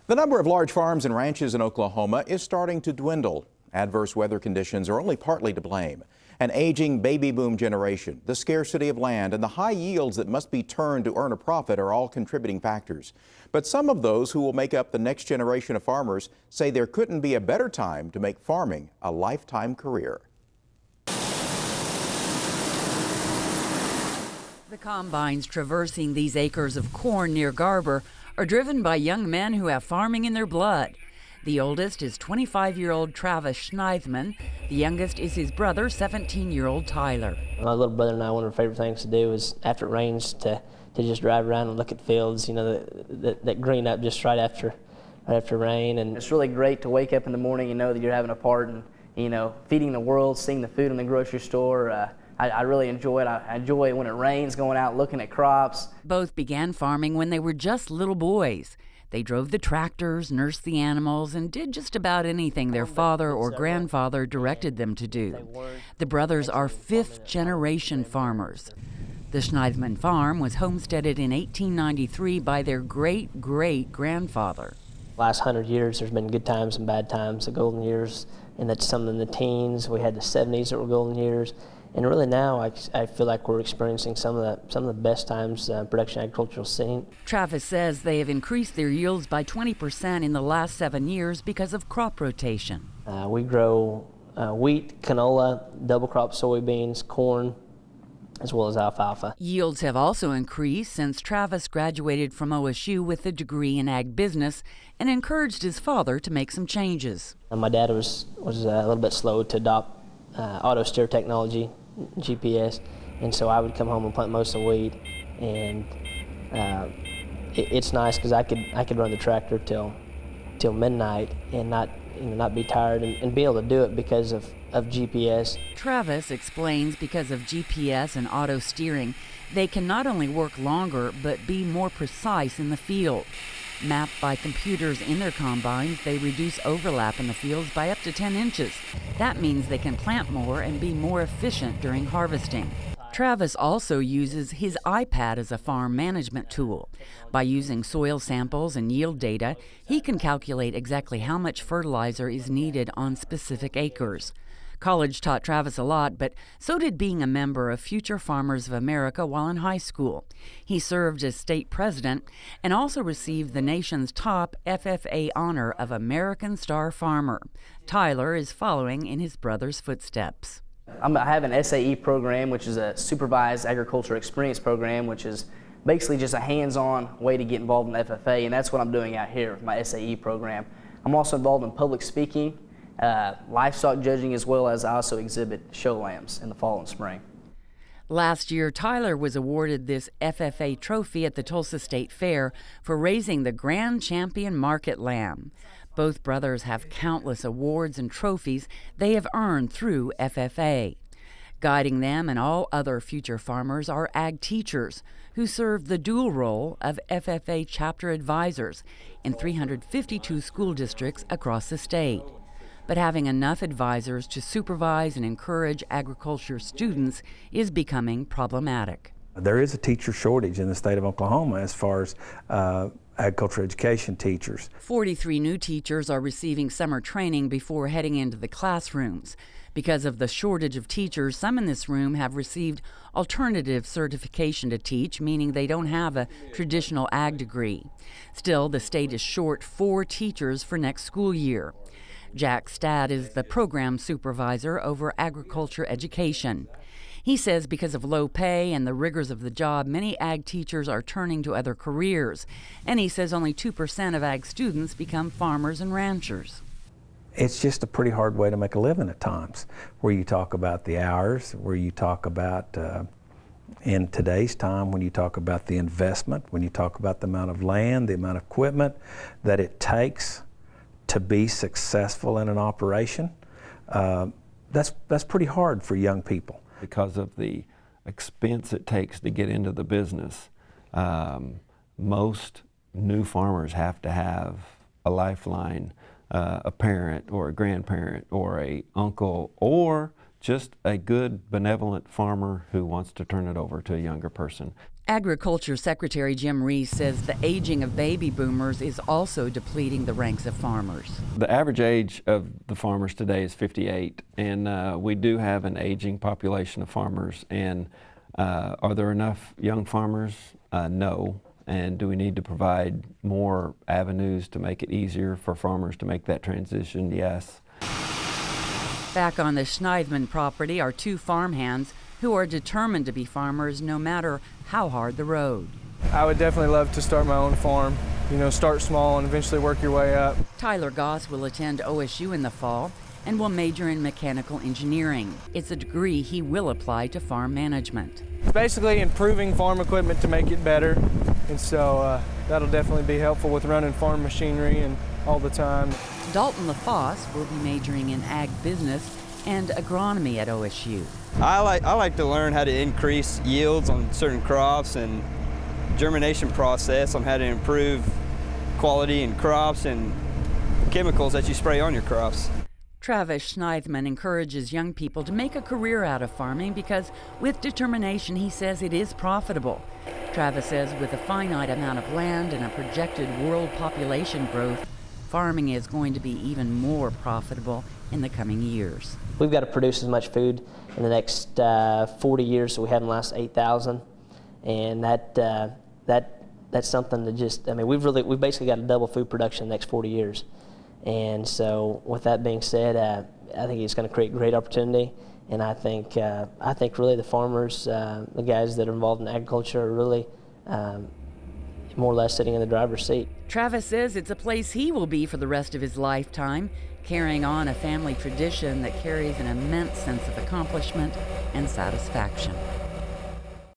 The number of large farms and ranches in Oklahoma is starting to dwindle. Adverse weather conditions are only partly to blame. An aging baby boom generation, the scarcity of land, and the high yields that must be turned to earn a profit are all contributing factors. But some of those who will make up the next generation of farmers say there couldn't be a better time to make farming a lifetime career. The combines traversing these acres of corn near Garber are driven by young men who have farming in their blood. The oldest is 25-year-old Travis Schneithman. The youngest is his brother, 17-year-old Tyler. My little brother and I, one of our favorite things to do is after it rains to just drive around and look at fields, you know, that green up just right after rain. And it's really great to wake up in the morning and know that you're having a part in, you know, feeding the world, seeing the food in the grocery store. I really enjoy it. I enjoy when it rains, going out looking at crops. Both began farming when they were just little boys. They drove the tractors, nursed the animals, and did just about anything their father or grandfather directed them to do. The brothers are fifth-generation farmers. The Schneithman farm was homesteaded in 1893 by their great-great-grandfather. Last 100 years, there's been good times and bad times, the golden years, and that's some in the teens. We had the 70s that were golden years. And really now, I feel like we're experiencing some of the best times production agricultural scene. Travis says they have increased their yields by 20% in the last 7 years because of crop rotation. We grow wheat, canola, double crop soybeans, corn, as well as alfalfa. Yields have also increased since Travis graduated from OSU with a degree in ag business and encouraged his father to make some changes. My dad was a little bit slow to adopt auto steer technology, GPS, and so I would come home and plant most of the wheat, and it's nice because I could run the tractor till midnight and not be tired and be able to do it because of GPS. Travis explains because of GPS and auto steering, they can not only work longer but be more precise in the field. Mapped by computers in their combines, they reduce overlap in the fields by up to 10 inches. That means they can plant more and be more efficient during harvesting. Travis also uses his iPad as a farm management tool. By using soil samples and yield data, he can calculate exactly how much fertilizer is needed on specific acres. College taught Travis a lot, but so did being a member of Future Farmers of America while in high school. He served as state president and also received the nation's top FFA honor of American Star Farmer. Tyler is following in his brother's footsteps. I have an SAE program, which is a Supervised Agriculture Experience program, which is basically just a hands-on way to get involved in FFA, and that's what I'm doing out here with my SAE program. I'm also involved in public speaking, livestock judging, as well as I also exhibit show lambs in the fall and spring. Last year, Tyler was awarded this FFA trophy at the Tulsa State Fair for raising the Grand Champion Market Lamb. Both brothers have countless awards and trophies they have earned through FFA. Guiding them and all other future farmers are ag teachers who serve the dual role of FFA chapter advisors in 352 school districts across the state. But having enough advisors to supervise and encourage agriculture students is becoming problematic. There is a teacher shortage in the state of Oklahoma as far as agriculture education teachers. 43 new teachers are receiving summer training before heading into the classrooms. Because of the shortage of teachers, some in this room have received alternative certification to teach, meaning they don't have a traditional ag degree. Still, the state is short 4 teachers for next school year. Jack Stad is the program supervisor over agriculture education. He says because of low pay and the rigors of the job, many ag teachers are turning to other careers. And he says only 2% of ag students become farmers and ranchers. It's just a pretty hard way to make a living at times, where you talk about the hours, where you talk about, in today's time, when you talk about the investment, when you talk about the amount of land, the amount of equipment that it takes to be successful in an operation. That's pretty hard for young people. Because of the expense it takes to get into the business, most new farmers have to have a lifeline, a parent or a grandparent or a uncle or just a good, benevolent farmer who wants to turn it over to a younger person. Agriculture Secretary Jim Reese says the aging of baby boomers is also depleting the ranks of farmers. The average age of the farmers today is 58, and we do have an aging population of farmers. And are there enough young farmers? No. And do we need to provide more avenues to make it easier for farmers to make that transition? Yes. Back on the Schneidman property are two farmhands who are determined to be farmers no matter how hard the road. I would definitely love to start my own farm. You know, start small and eventually work your way up. Tyler Goss will attend OSU in the fall and will major in mechanical engineering. It's a degree he will apply to farm management. It's basically improving farm equipment to make it better, and so that'll definitely be helpful with running farm machinery and all the time. Dalton LaFosse will be majoring in ag business and agronomy at OSU. I like to learn how to increase yields on certain crops and germination process on how to improve quality in crops and chemicals that you spray on your crops. Travis Schneidman encourages young people to make a career out of farming because with determination, he says it is profitable. Travis says with a finite amount of land and a projected world population growth, farming is going to be even more profitable in the coming years. We've got to produce as much food in the next 40 years as we have in the last 8,000, and that's something that just, I mean, we've basically got to double food production in the next 40 years. And so with that being said, I think it's going to create great opportunity, and I think really the farmers, the guys that are involved in agriculture are really more or less sitting in the driver's seat. Travis says it's a place he will be for the rest of his lifetime, carrying on a family tradition that carries an immense sense of accomplishment and satisfaction.